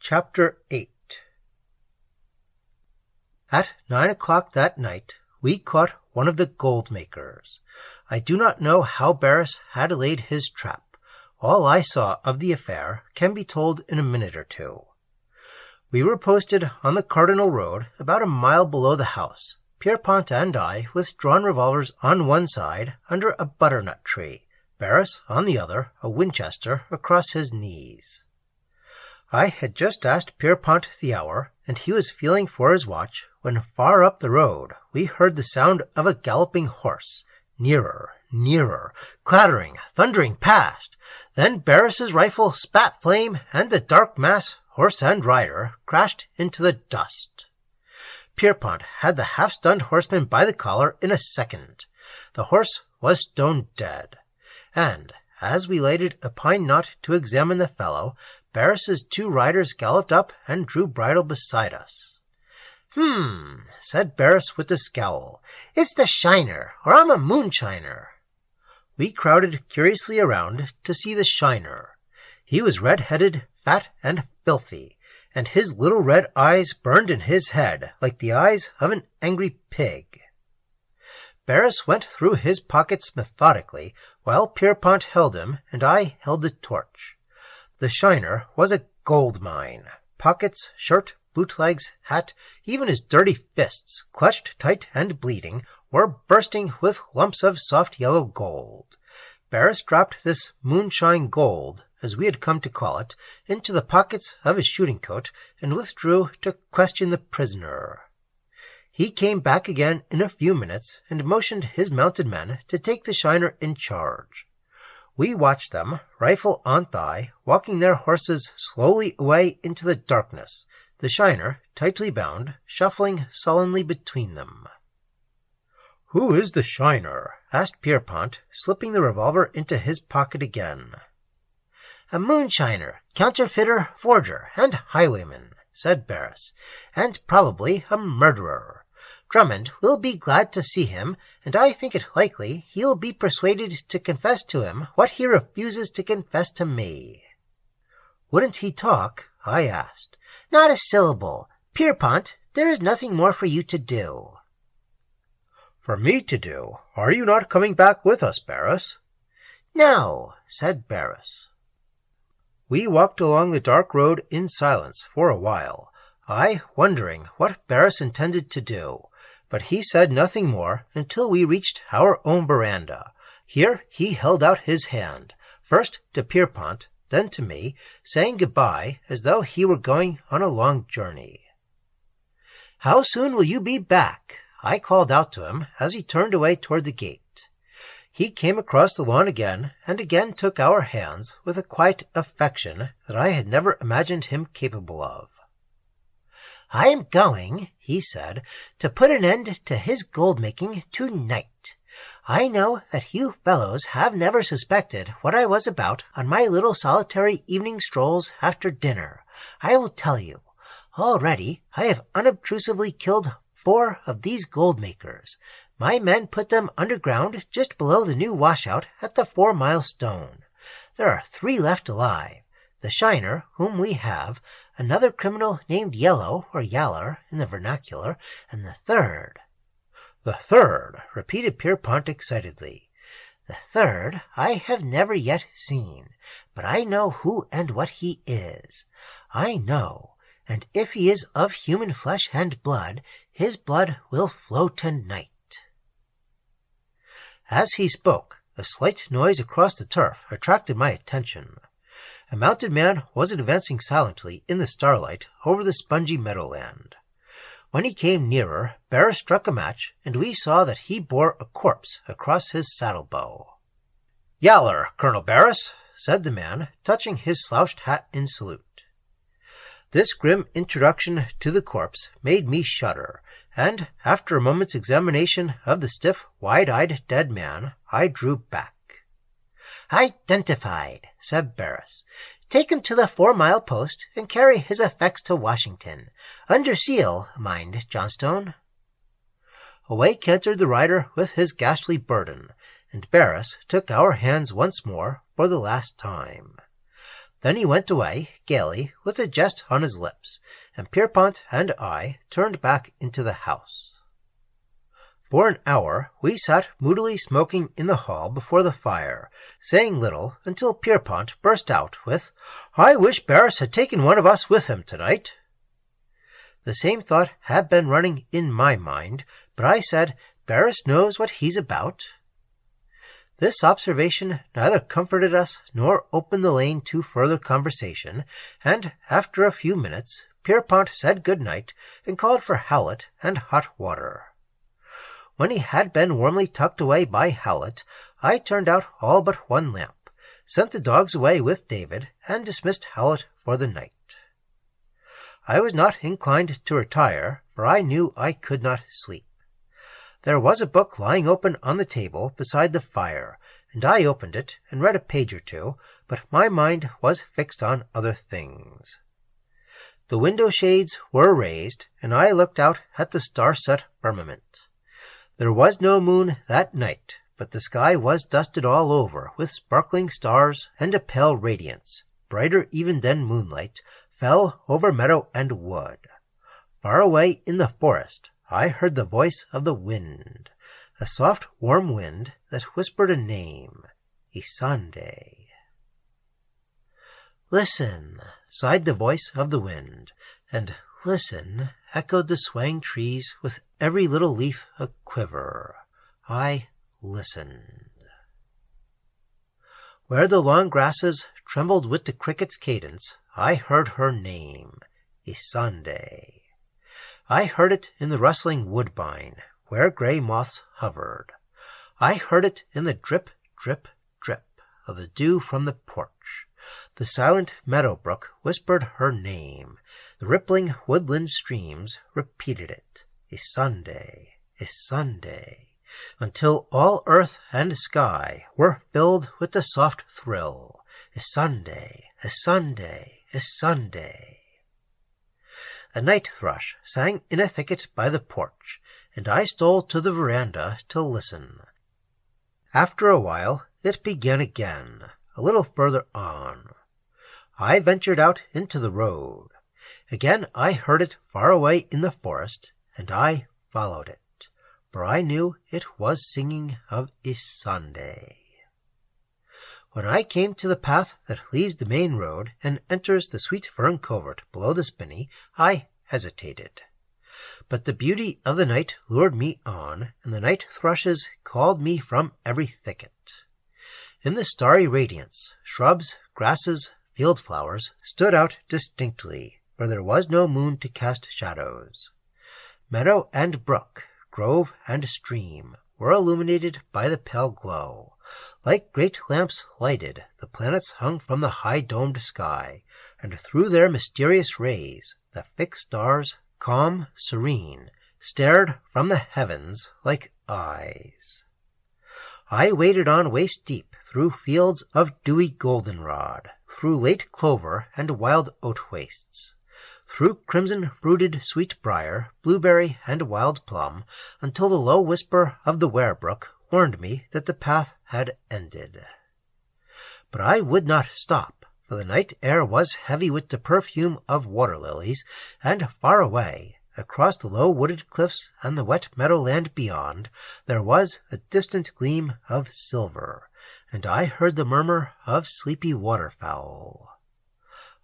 Chapter 8. At 9 o'clock that night, we caught one of the gold makers. I do not know how Barris had laid his trap. All I saw of the affair can be told in a minute or two. We were posted on the Cardinal Road about a mile below the house, Pierpont and I with drawn revolvers on one side under a butternut tree, Barris on the other, a Winchester across his knees. I had just asked Pierpont the hour, and he was feeling for his watch, when far up the road we heard the sound of a galloping horse, nearer, nearer, clattering, thundering past. Then Barris's rifle spat flame, and the dark mass, horse and rider, crashed into the dust. Pierpont had the half-stunned horseman by the collar in a second. The horse was stone dead, and as we lighted a pine knot to examine the fellow, Barris's two riders galloped up and drew bridle beside us. Said Barris with a scowl. It's the shiner, or I'm a moonshiner. We crowded curiously around to see the shiner. He was red-headed, fat, and filthy, and his little red eyes burned in his head like the eyes of an angry pig. Barris went through his pockets methodically, while Pierpont held him and I held the torch. The shiner was a gold mine. Pockets, shirt, bootlegs, hat, even his dirty fists, clutched tight and bleeding, were bursting with lumps of soft yellow gold. Barris dropped this moonshine gold, as we had come to call it, into the pockets of his shooting coat and withdrew to question the prisoner. He came back again in a few minutes and motioned his mounted men to take the shiner in charge. We watched them, rifle on thigh, walking their horses slowly away into the darkness, the shiner, tightly bound, shuffling sullenly between them. "Who is the shiner?" asked Pierpont, slipping the revolver into his pocket again. "A moonshiner, counterfeiter, forger, and highwayman," said Barris, "and probably a murderer. Drummond will be glad to see him, and I think it likely he'll be persuaded to confess to him what he refuses to confess to me." "Wouldn't he talk?" I asked. "Not a syllable. Pierpont, there is nothing more for you to do." "For me to do? Are you not coming back with us, Barris?" "No," said Barris. We walked along the dark road in silence for a while, I wondering what Barris intended to do, but he said nothing more until we reached our own veranda. Here he held out his hand, first to Pierpont, then to me, saying goodbye as though he were going on a long journey. "How soon will you be back?" I called out to him as he turned away toward the gate. He came across the lawn again and again took our hands with a quiet affection that I had never imagined him capable of. "I am going," he said, "to put an end to his gold-making to-night. I know that you fellows have never suspected what I was about on my little solitary evening strolls after dinner. I will tell you. Already I have unobtrusively killed 4 of these gold-makers. My men put them underground just below the new washout at the 4-mile stone. There are 3 left alive. The shiner, whom we have, another criminal named Yue-Laou, or Yaller in the vernacular, and the third." "The third," repeated Pierpont excitedly. "The third I have never yet seen, but I know who and what he is. I know, and if he is of human flesh and blood, his blood will flow tonight." As he spoke, a slight noise across the turf attracted my attention. A mounted man was advancing silently in the starlight over the spongy meadowland. When he came nearer, Barris struck a match, and we saw that he bore a corpse across his saddle-bow. "Yaller, Colonel Barris," said the man, touching his slouched hat in salute. This grim introduction to the corpse made me shudder, and after a moment's examination of the stiff, wide-eyed dead man, I drew back. "Identified," said Barris. "Take him to the 4-mile post and carry his effects to Washington. Under seal, mind, Johnstone." Away cantered the rider with his ghastly burden, and Barris took our hands once more for the last time. Then he went away, gaily, with a jest on his lips, and Pierpont and I turned back into the house. For an hour we sat moodily smoking in the hall before the fire, saying little, until Pierpont burst out with, "I wish Barris had taken one of us with him tonight." The same thought had been running in my mind, but I said, "Barris knows what he's about." This observation neither comforted us nor opened the lane to further conversation, and after a few minutes Pierpont said good night and called for Howlett and hot water. When he had been warmly tucked away by Howlett, I turned out all but one lamp, sent the dogs away with David, and dismissed Howlett for the night. I was not inclined to retire, for I knew I could not sleep. There was a book lying open on the table beside the fire, and I opened it and read a page or two, but my mind was fixed on other things. The window shades were raised, and I looked out at the star-set firmament. There was no moon that night, but the sky was dusted all over with sparkling stars, and a pale radiance, brighter even than moonlight, fell over meadow and wood. Far away in the forest I heard the voice of the wind, a soft warm wind that whispered a name, Isande. "Listen," sighed the voice of the wind, and "listen," echoed the swaying trees with every little leaf a quiver. I listened. Where the long grasses trembled with the cricket's cadence, I heard her name, Isande. I heard it in the rustling woodbine, where gray moths hovered. I heard it in the drip, drip, drip of the dew from the porch. The silent meadow brook whispered her name. The rippling woodland streams repeated it, Isande, Isande, until all earth and sky were filled with the soft thrill, Isande, Isande, Isande. A night thrush sang in a thicket by the porch, and I stole to the veranda to listen. After a while it began again, a little further on. I ventured out into the road. Again I heard it far away in the forest, and I followed it, for I knew it was singing of Isande. When I came to the path that leaves the main road and enters the sweet fern covert below the spinney, I hesitated. But the beauty of the night lured me on, and the night thrushes called me from every thicket. In the starry radiance, shrubs, grasses, field flowers stood out distinctly, for there was no moon to cast shadows. Meadow and brook, grove and stream were illuminated by the pale glow. Like great lamps lighted, the planets hung from the high-domed sky, and through their mysterious rays the fixed stars, calm, serene, stared from the heavens like eyes. I waded on waist-deep through fields of dewy goldenrod, through late clover and wild oat wastes, through crimson-fruited sweet-briar, blueberry, and wild plum, until the low whisper of the werebrook warned me that the path had ended. But I would not stop, for the night air was heavy with the perfume of water-lilies, and far away, across the low wooded cliffs and the wet meadowland beyond, there was a distant gleam of silver, and I heard the murmur of sleepy waterfowl.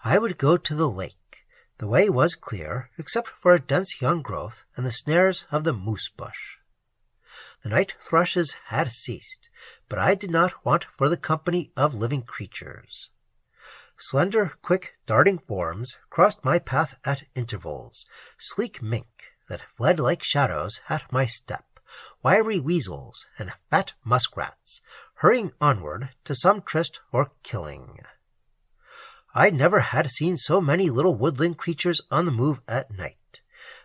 I would go to the lake. The way was clear, except for a dense young growth and the snares of the moose bush. The night thrushes had ceased, but I did not want for the company of living creatures. Slender, quick, darting forms crossed my path at intervals, sleek mink that fled like shadows at my step, wiry weasels and fat muskrats, hurrying onward to some tryst or killing. I never had seen so many little woodland creatures on the move at night.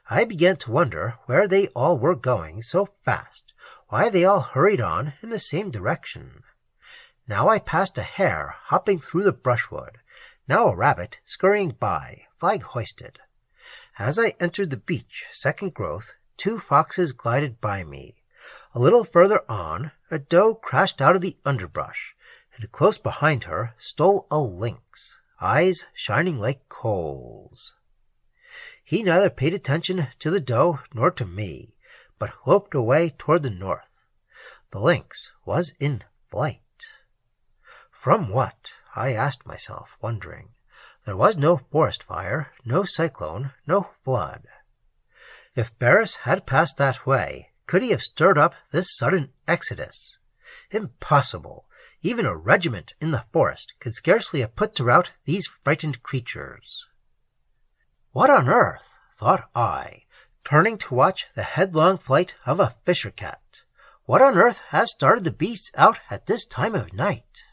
I began to wonder where they all were going so fast, why they all hurried on in the same direction. Now I passed a hare hopping through the brushwood, now a rabbit scurrying by, flag hoisted. As I entered the beech, second growth, 2 foxes glided by me. A little further on, a doe crashed out of the underbrush, and close behind her stole a lynx, eyes shining like coals. He neither paid attention to the doe nor to me, but loped away toward the north. The lynx was in flight. From what? I asked myself, wondering. There was no forest fire, no cyclone, no flood. If Barris had passed that way, could he have stirred up this sudden exodus? Impossible. Even a regiment in the forest could scarcely have put to rout these frightened creatures. What on earth, thought I, turning to watch the headlong flight of a fisher cat. What on earth has started the beasts out at this time of night?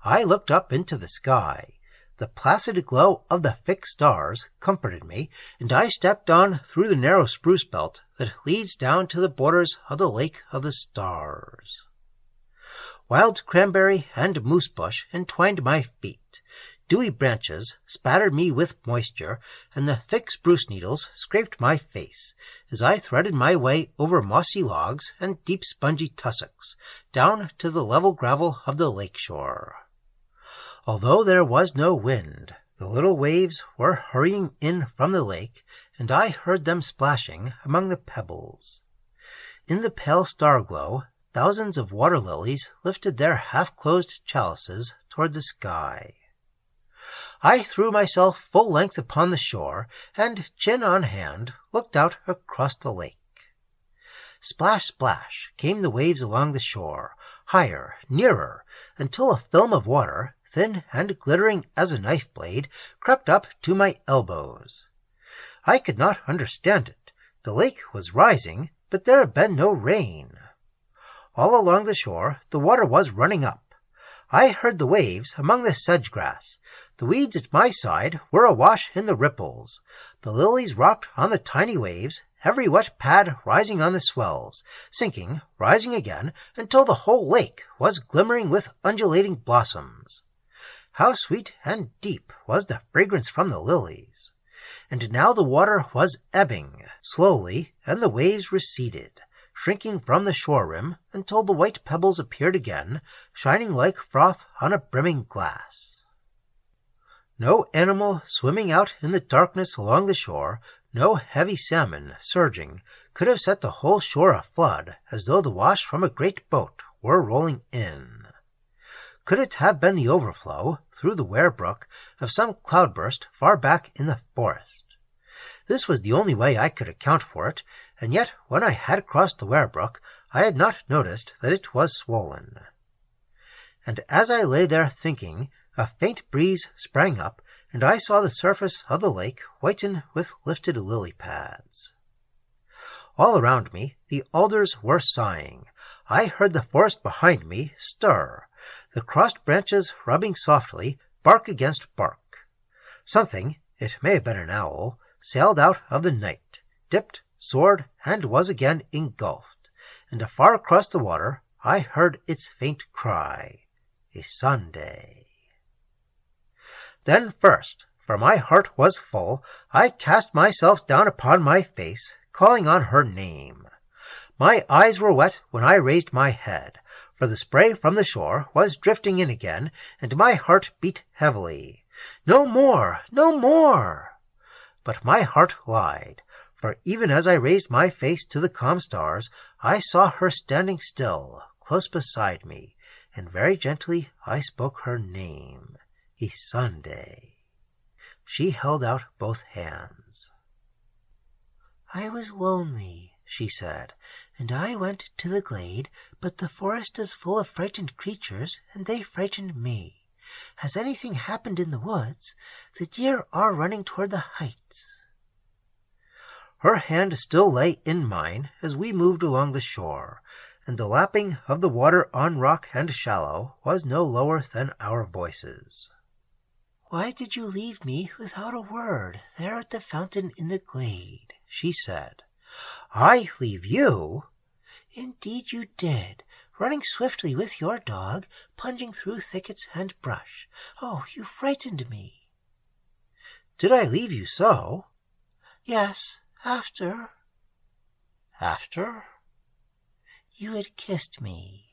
I looked up into the sky. The placid glow of the fixed stars comforted me, and I stepped on through the narrow spruce belt that leads down to the borders of the Lake of the Stars. Wild cranberry and moose bush entwined my feet. Dewy branches spattered me with moisture, and the thick spruce needles scraped my face as I threaded my way over mossy logs and deep spongy tussocks, down to the level gravel of the lake shore. Although there was no wind, the little waves were hurrying in from the lake, and I heard them splashing among the pebbles. In the pale star-glow, thousands of water lilies lifted their half-closed chalices toward the sky. I threw myself full length upon the shore, and, chin on hand, looked out across the lake. Splash, splash, came the waves along the shore, higher, nearer, until a film of water, thin and glittering as a knife blade, crept up to my elbows. I could not understand it. The lake was rising, but there had been no rain. All along the shore the water was running up. I heard the waves among the sedge-grass. The weeds at my side were awash in the ripples. The lilies rocked on the tiny waves, every wet pad rising on the swells, sinking, rising again, until the whole lake was glimmering with undulating blossoms. How sweet and deep was the fragrance from the lilies! And now the water was ebbing slowly, and the waves receded, shrinking from the shore rim until the white pebbles appeared again, shining like froth on a brimming glass. No animal swimming out in the darkness along the shore, no heavy salmon surging, could have set the whole shore aflood as though the wash from a great boat were rolling in. Could it have been the overflow, through the Ware Brook, of some cloudburst far back in the forest? This was the only way I could account for it, and yet when I had crossed the Ware Brook, I had not noticed that it was swollen. And as I lay there thinking, a faint breeze sprang up, and I saw the surface of the lake whiten with lifted lily pads. All around me the alders were sighing. I heard the forest behind me stir, the crossed branches rubbing softly, bark against bark. Something, it may have been an owl, sailed out of the night, dipped, soared, and was again engulfed, and afar across the water I heard its faint cry, Isande. Then first, for my heart was full, I cast myself down upon my face, calling on her name. My eyes were wet when I raised my head, for the spray from the shore was drifting in again, and my heart beat heavily. No more! No more! But my heart lied, for even as I raised my face to the calm stars, I saw her standing still, close beside me, and very gently I spoke her name, Isande. She held out both hands. I was lonely, she said, and I went to the glade, but the forest is full of frightened creatures, and they frightened me. Has anything happened in the woods? The deer are running toward the heights. Her hand still lay in mine as we moved along the shore, and the lapping of the water on rock and shallow was no lower than our voices. Why did you leave me without a word there at the fountain in the glade? She said. I leave you? Indeed you did, running swiftly with your dog, plunging through thickets and brush. Oh, you frightened me. Did I leave you so? Yes, after. After? You had kissed me.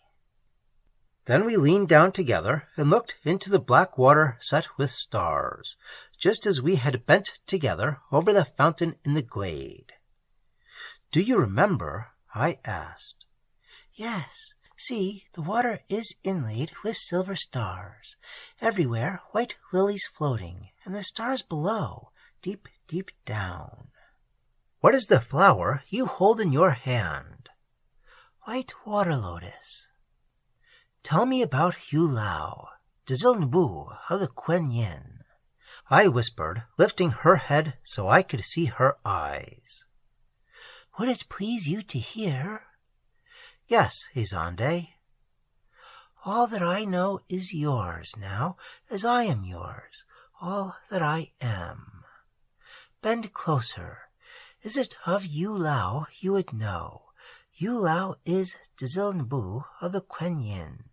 Then we leaned down together and looked into the black water set with stars, just as we had bent together over the fountain in the glade. "Do you remember?" I asked. "Yes. See, the water is inlaid with silver stars. Everywhere white lilies floating, and the stars below, deep, deep down." "What is the flower you hold in your hand?" "White water lotus." "Tell me about Yue-Laou, Dzil-Nbu of the Kuen-Yuin," I whispered, lifting her head so I could see her eyes. "Would it please you to hear?" "Yes, Isande." "All that I know is yours now, as I am yours, all that I am. Bend closer. Is it of Yue-Laou you would know? Yue-Laou is Dzil-Nbu of the Kuen-Yuin.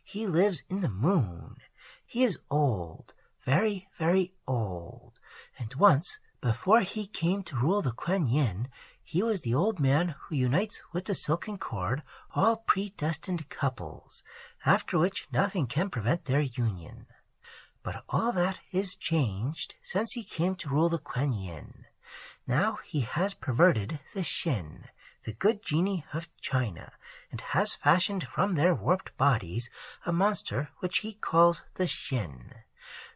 He lives in the moon. He is old, very, very old, and once, before he came to rule the Kuen-Yuin, he was the old man who unites with the silken cord all predestined couples, after which nothing can prevent their union. But all that is changed since he came to rule the Kuen-Yuin. Now he has perverted the Shin, the good genii of China, and has fashioned from their warped bodies a monster which he calls the Shin.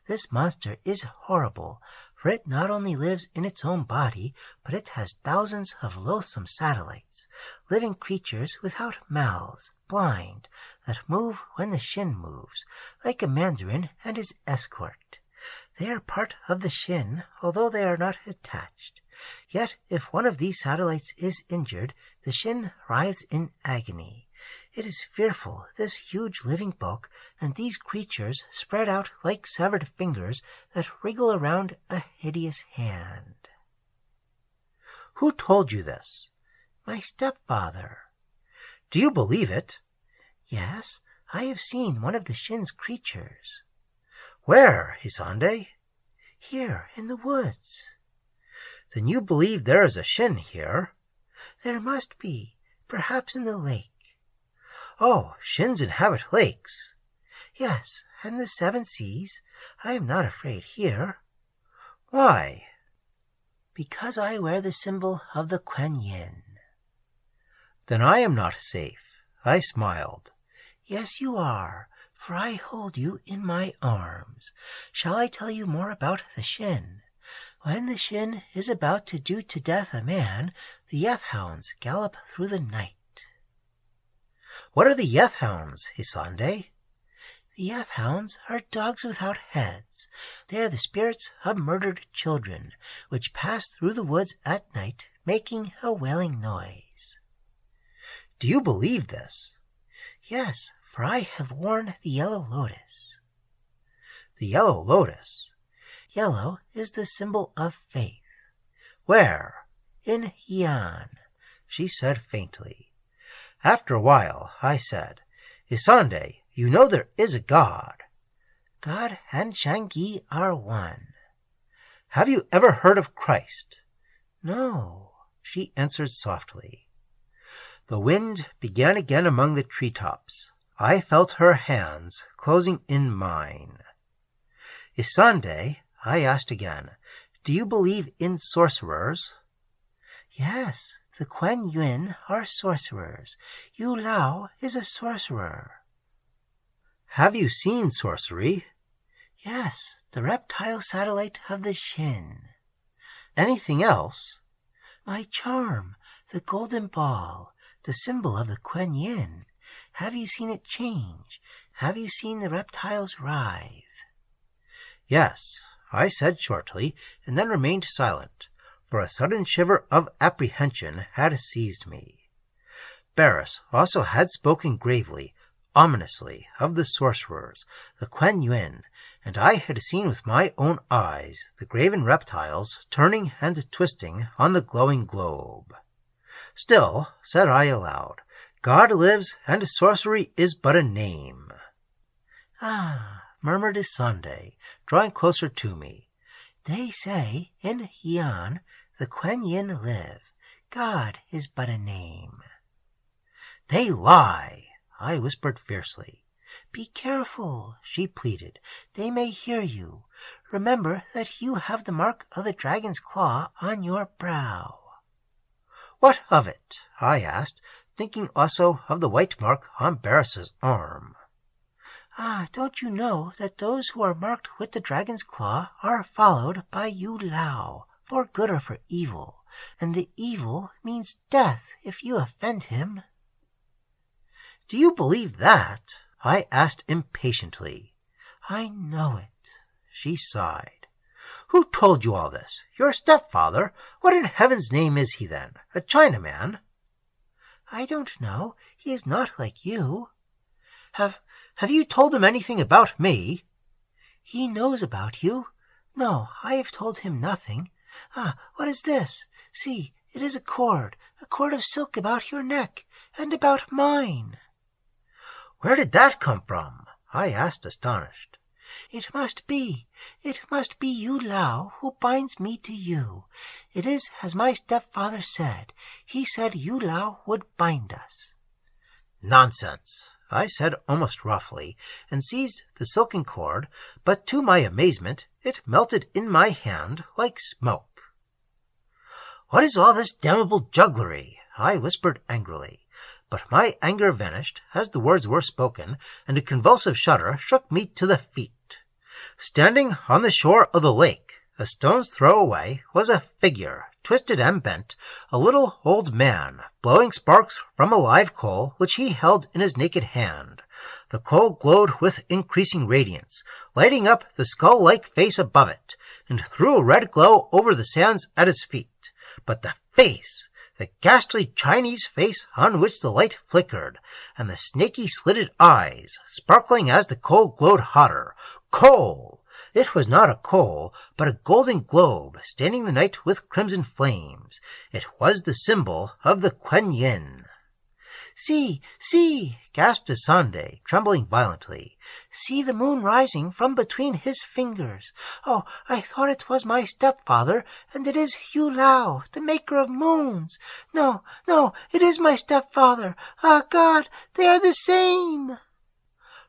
This monster is horrible, for it not only lives in its own body, but it has thousands of loathsome satellites, living creatures without mouths, blind, that move when the Shin moves, like a mandarin and his escort. They are part of the Shin, although they are not attached. Yet if one of these satellites is injured, the Shin writhes in agony. It is fearful, this huge living bulk, and these creatures spread out like severed fingers that wriggle around a hideous hand." "Who told you this?" "My stepfather." "Do you believe it?" "Yes, I have seen one of the Shin's creatures." "Where, Isande?" "Here, in the woods." "Then you believe there is a Shin here?" "There must be, perhaps in the lake." "Oh, Shins inhabit lakes." "Yes, and the 7 seas. I am not afraid here." "Why?" "Because I wear the symbol of the Kuen-Yuin." "Then I am not safe." I smiled. "Yes, you are, for I hold you in my arms. Shall I tell you more about the Shin? When the Shin is about to do to death a man, the Yeth-hounds gallop through the night." "What are the Yeth-hounds, Isande?" "The Yeth-hounds are dogs without heads. They are the spirits of murdered children, which pass through the woods at night, making a wailing noise." "Do you believe this?" "Yes, for I have worn the yellow lotus." "The yellow lotus?" "Yellow is the symbol of faith." "Where?" "In Yian," she said faintly. After a while I said, "Isande, you know there is a God." "God and Shang-Yi are one." "Have you ever heard of Christ?" "No," she answered softly. The wind began again among the treetops. I felt her hands closing in mine. "Isande," I asked again, "do you believe in sorcerers?" "Yes, the Kuen-Yuin are sorcerers. Yue-Laou is a sorcerer." "Have you seen sorcery?" "Yes, the reptile satellite of the Shin." "Anything else?" "My charm, the golden ball, the symbol of the Kuen-Yuin. Have you seen it change? Have you seen the reptiles writhe?" "Yes," I said shortly, and then remained silent, for a sudden shiver of apprehension had seized me. Barris also had spoken gravely, ominously, of the sorcerers, the Kuen-Yuin, and I had seen with my own eyes the graven reptiles turning and twisting on the glowing globe. "Still," said I aloud, "God lives, and sorcery is but a name." "Ah," murmured Isande, drawing closer to me. "They say in Yian the Kuen-Yuin live. God is but a name." "They lie," I whispered fiercely. Be careful, she pleaded. They may hear you. Remember that you have the mark of the dragon's claw on your brow. What of it? I asked, thinking also of the white mark on Barris's arm. Don't you know that those who are marked with the dragon's claw are followed by Yue-Laou, for good or for evil, and the evil means death if you offend him? Do you believe that? I asked impatiently. I know it, she sighed. Who told you all this? Your stepfather? What in heaven's name is he then? A Chinaman? I don't know. He is not like you. Have you told him anything about me? He knows about you. No, I have told him nothing. What is this? See, it is a cord of silk about your neck, and about mine. Where did that come from? I asked, astonished. It must be Yue-Laou who binds me to you. It is as my stepfather said. He said Yue-Laou would bind us. Nonsense, I said almost roughly, and seized the silken cord, but to my amazement it melted in my hand like smoke. What is all this damnable jugglery? I whispered angrily. But my anger vanished as the words were spoken, and a convulsive shudder shook me to the feet. Standing on the shore of the lake, a stone's throw away, was a figure, twisted and bent, a little old man, blowing sparks from a live coal which he held in his naked hand. The coal glowed with increasing radiance, lighting up the skull-like face above it, and threw a red glow over the sands at his feet. But the face! The ghastly Chinese face on which the light flickered, and the snaky slitted eyes, sparkling as the coal glowed hotter. Coal! It was not a coal, but a golden globe, staining the night with crimson flames. It was the symbol of the Kuen-Yuin. See, see, gasped Asande, trembling violently. See the moon rising from between his fingers. Oh, I thought it was my stepfather, and it is Yue-Laou, the maker of moons. No, it is my stepfather. God, they are the same.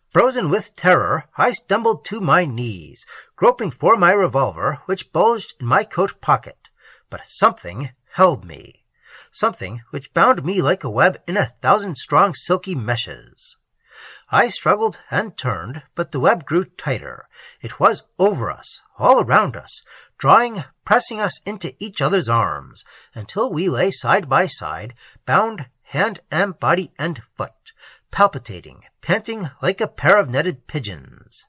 Frozen with terror, I stumbled to my knees, groping for my revolver, which bulged in my coat pocket. But something held me. Something which bound me like a web in 1,000 strong silky meshes. I struggled and turned, but the web grew tighter. It was over us, all around us, drawing, pressing us into each other's arms, until we lay side by side, bound hand and body and foot, palpitating, panting like a pair of netted pigeons.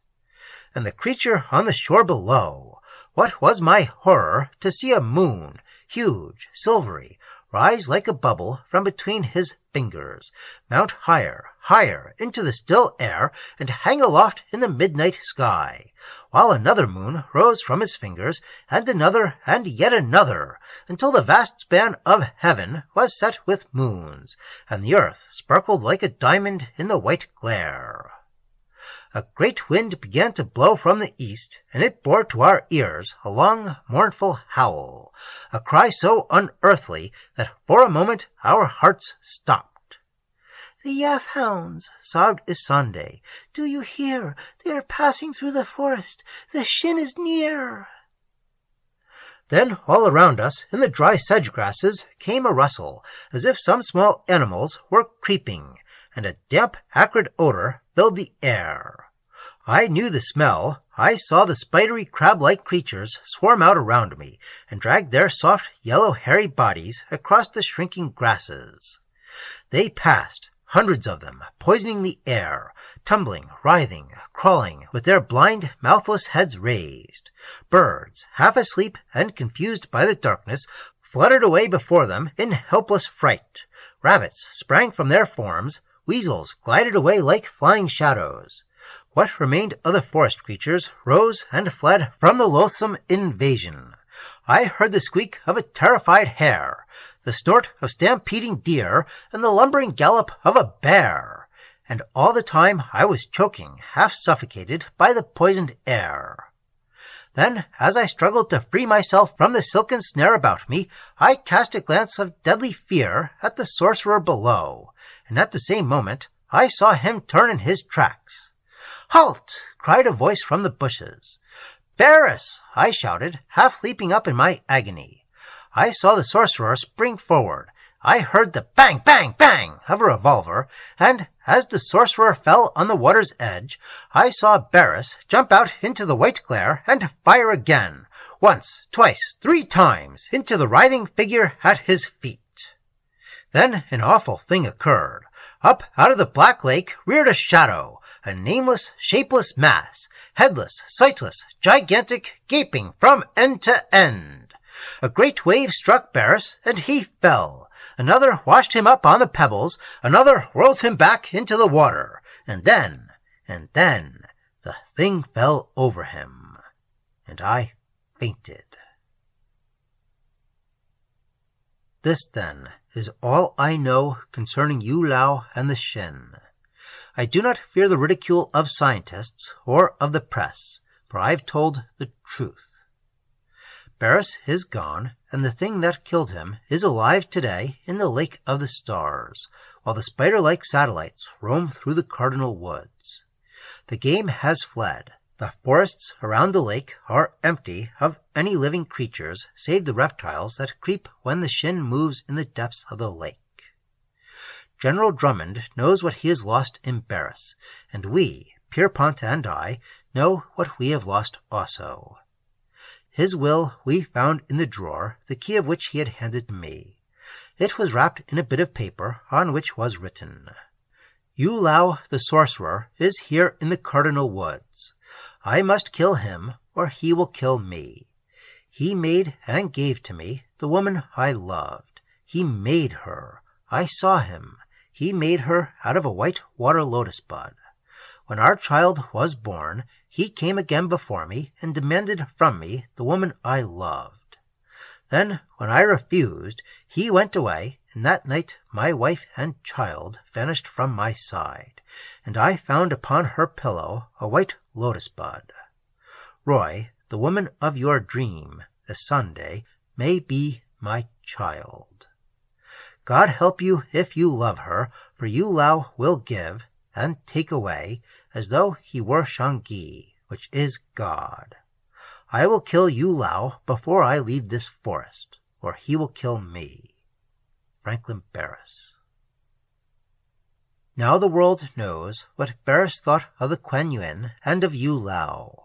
And the creature on the shore below! What was my horror to see a moon, huge, silvery, rise like a bubble from between his fingers, mount higher, higher into the still air, and hang aloft in the midnight sky, while another moon rose from his fingers, and another, and yet another, until the vast span of heaven was set with moons, and the earth sparkled like a diamond in the white glare. A great wind began to blow from the east, and it bore to our ears a long, mournful howl, a cry so unearthly that for a moment our hearts stopped. The Yeth-hounds, sobbed Isande. Do you hear? They are passing through the forest. The Shin is near. Then all around us, in the dry sedge grasses, came a rustle, as if some small animals were creeping, and a damp, acrid odor filled the air. I knew the smell. I saw the spidery crab-like creatures swarm out around me, and drag their soft, yellow, hairy bodies across the shrinking grasses. They passed, hundreds of them, poisoning the air, tumbling, writhing, crawling, with their blind, mouthless heads raised. Birds, half asleep and confused by the darkness, fluttered away before them in helpless fright. Rabbits sprang from their forms. Weasels glided away like flying shadows. What remained of the forest creatures rose and fled from the loathsome invasion. I heard the squeak of a terrified hare, the snort of stampeding deer, and the lumbering gallop of a bear. And all the time I was choking, half suffocated by the poisoned air. Then, as I struggled to free myself from the silken snare about me, I cast a glance of deadly fear at the sorcerer below, and at the same moment I saw him turn in his tracks. "Halt!" cried a voice from the bushes. "Barris!" I shouted, half leaping up in my agony. I saw the sorcerer spring forward. I heard the bang, bang, bang of a revolver, and as the sorcerer fell on the water's edge, I saw Barris jump out into the white glare and fire again, once, twice, 3 times, into the writhing figure at his feet. Then an awful thing occurred. Up out of the black lake reared a shadow, a nameless, shapeless mass, headless, sightless, gigantic, gaping from end to end. A great wave struck Barris, and he fell. Another washed him up on the pebbles, another whirled him back into the water, and then, the thing fell over him, and I fainted. This, then, is all I know concerning Yue-Laou and the Shin. I do not fear the ridicule of scientists or of the press, for I have told the truth. Barris is gone, and the thing that killed him is alive today in the Lake of the Stars, while the spider-like satellites roam through the cardinal woods. The game has fled. The forests around the lake are empty of any living creatures save the reptiles that creep when the Shin moves in the depths of the lake. General Drummond knows what he has lost in Barris, and we, Pierpont and I, know what we have lost also. His will we found in the drawer, the key of which he had handed to me. It was wrapped in a bit of paper on which was written, "Yue-Laou the sorcerer is here in the cardinal woods. I must kill him, or he will kill me. He made and gave to me the woman I loved. He made her. I saw him. He made her out of a white water lotus bud. When our child was born, he came again before me and demanded from me the woman I loved. Then, when I refused, he went away, and that night my wife and child vanished from my side, and I found upon her pillow a white lotus bud. Roy, the woman of your dream, this Sunday, may be my child. God help you if you love her, for Yue-Laou will give and take away, as though he were Shang-Gi, which is God. I will kill Yue-Laou before I leave this forest, or he will kill me." Franklin Barris. Now the world knows what Barris thought of the Kuen-Yuin and of Yue-Laou.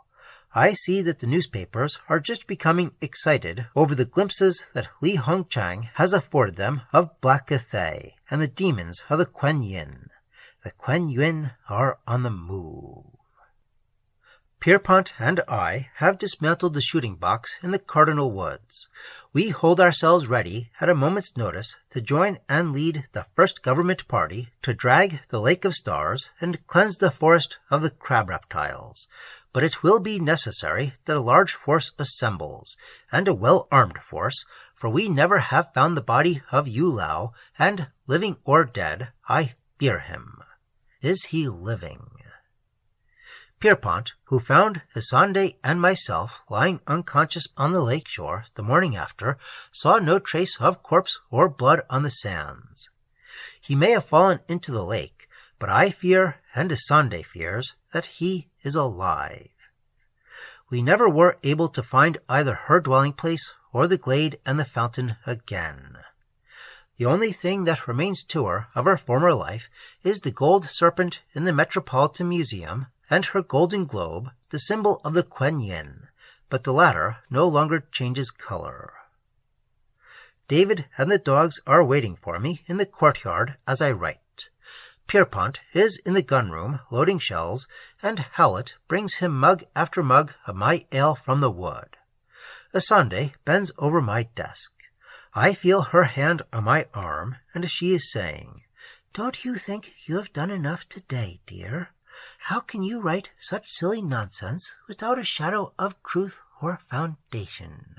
I see that the newspapers are just becoming excited over the glimpses that Li-Hung-Chang has afforded them of Black Cathay and the demons of the Kuen-Yuin. The Kuen-Yuin are on the move. Pierpont and I have dismantled the shooting box in the cardinal woods. We hold ourselves ready at a moment's notice to join and lead the first government party to drag the Lake of Stars and cleanse the forest of the crab reptiles. But it will be necessary that a large force assembles, and a well-armed force, for we never have found the body of Yue-Laou, and, living or dead, I fear him. Is he living? Pierpont, who found Isande and myself lying unconscious on the lake shore the morning after, saw no trace of corpse or blood on the sands. He may have fallen into the lake, but I fear, and Isande fears, that he is alive. We never were able to find either her dwelling place or the glade and the fountain again. The only thing that remains to her of her former life is the gold serpent in the Metropolitan Museum and her golden globe, the symbol of the Kuen-Yuin, but the latter no longer changes color. David and the dogs are waiting for me in the courtyard as I write. Pierpont is in the gun-room loading shells, and Howlett brings him mug after mug of my ale from the wood. Isande bends over my desk. I feel her hand on my arm, and she is saying, "Don't you think you have done enough today, dear? How can you write such silly nonsense without a shadow of truth or foundation?"